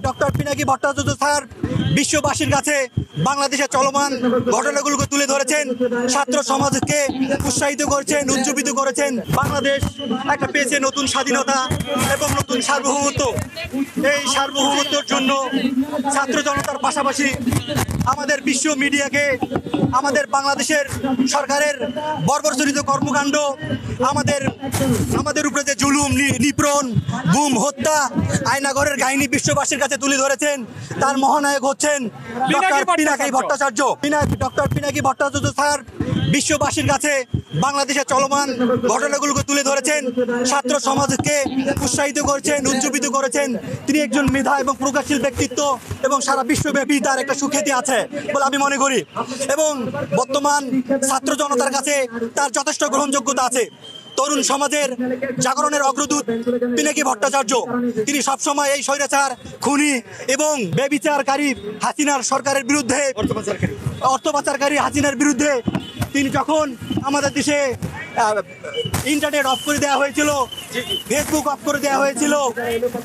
Doctor Pinaki Bhattacharya sir বিশ্ববাসীর কাছে বাংলাদেশের চলমান ঘটনাগুলোকে তুলে ধরেছেন, ছাত্র সমাজকে উৎসাহিত করেছেন, উজ্জীবিত করেছেন। বাংলাদেশ একটা পেয়েছে নতুন স্বাধীনতা এবং নতুন সার্বভৌমত্ব। এই সার্বভৌমত্বের জন্য ছাত্র জনতার পাশাপাশি আমাদের বিশ্ব মিডিয়াকে আমাদের বাংলাদেশের সরকারের বর্বরচরিত কর্মকাণ্ড, আমাদের উপরে যে জুলুম, নিপীড়ন, গুম, হত্যা, আয়নাঘরের কাহিনী বিশ্ববাসীর কাছে তুলে ধরেছেন। তার মহানায়ক হচ্ছেন doctor Pinaki Bhattacharya. Doctor Pinaki Bhattacharya sir বিশ্ববাসীর কাছে বাংলাদেশের চলমান ঘটনাগুলোকে তুলে ধরেছেন, ছাত্র সমাজকে উৎসাহিত করেছেন, উজ্জীবিত করেছেন। তিনি একজন মেধা এবং প্রকাশশীল ব্যক্তিত্ব এবং সারা বিশ্বব্যাপী তার একটা সুখ্যাতি আছে বলে আমি মনে করি। এবং বর্তমান ছাত্র জনতার কাছে তার যথেষ্ট গ্রহণযোগ্যতা আছে। তরুণ সমাজের জাগরণের অগ্রদূত পিনাকি ভট্টাচার্য। তিনি সবসময় এই স্বৈরাচার, খুনি এবং বেবিচারকারী হাসিনার সরকারের বিরুদ্ধে, অর্থ পাচারকারী হাসিনার বিরুদ্ধে তিনি যখন আমাদের দেশে ইন্টারনেট অফ করে দেওয়া হয়েছিল, ফেসবুক অফ করে দেওয়া হয়েছিল,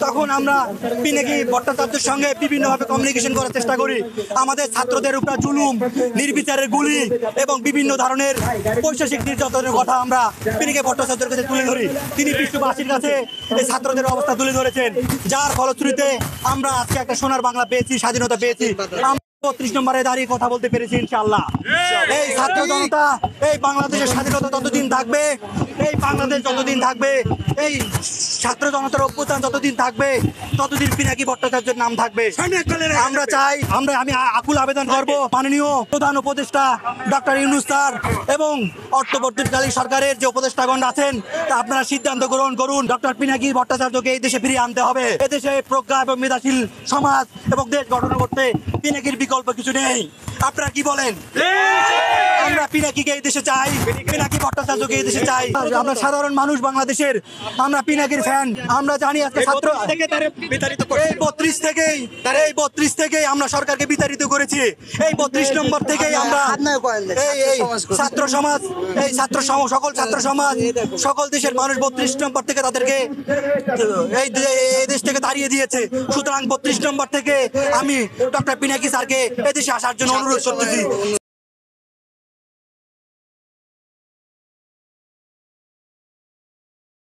তখন আমরা পিনাকি ভট্টাচার্যের সঙ্গে বিভিন্নভাবে কমিউনিকেশন করার চেষ্টা করি। আমাদের ছাত্রদের উপর জুলুম, নির্বিচারের গুলি এবং বিভিন্ন ধরনের পৈশাচিক নির্যাতনের কথা আমরা পিনাকি ভট্টাচার্যের কাছে তুলে ধরি। তিনি বিশ্ববাসীর কাছে এই ছাত্রদের অবস্থা তুলে ধরেছেন, যার ফলশ্রুতিতে আমরা আজকে একটা সোনার বাংলা পেয়েছি, স্বাধীনতা পেয়েছি। ৩৫ নম্বরে দাঁড়িয়ে কথা বলতে পেরেছি ইনশাআল্লাহ। এই ছাত্র জনতা, এই বাংলাদেশের স্বাধীনতা ততদিন থাকবে, এই বাংলাদেশ যতদিন থাকবে, এই ছাত্র জনতার অভ্যুত্থান যতদিন থাকবে, ততদিন পিনাকি ভট্টাচার্যের নাম থাকবে। আমরা চাই, আমি আকুল আবেদন করব মাননীয় প্রধান উপদেষ্টা ডক্টর ইউনূস স্যার এবং অন্তর্বর্তীকালীন সরকারের যে উপদেষ্টাগণ আছেন, তা আপনারা সিদ্ধান্ত গ্রহণ করুন। ডক্টর পিনাকি ভট্টাচার্যকে এই দেশে ফিরিয়ে আনতে হবে। এদেশে প্রজ্ঞা এবং মেধাশীল সমাজ এবং দেশ গঠন করতে পিনাকির বিকল্প কিছু নেই। আপনারা কি বলেন? আমরা পিনাকিকে এই দেশে চাই, পিনাকি ভট্টাচার্যকে এই দেশে চাই। আমরা সাধারণ মানুষ বাংলাদেশের, আমরা পিনাকির ফ্যান। আমরা জানি আজকে ছাত্র এই 32 থেকেই আমরা সরকারকে বিতাড়িত করেছি। এই 32 নম্বর থেকেই আমরা এই ছাত্র সমাজ, সকল ছাত্র সমাজ, সকল দেশের মানুষ 32 নম্বর থেকে তাদেরকে এই দেশ থেকে তাড়িয়ে দিয়েছে। সুতরাং 32 নম্বর থেকে আমি ডক্টর পিনাকি স্যারকে এদেশে আসার জন্য অনুরোধ করতেছি।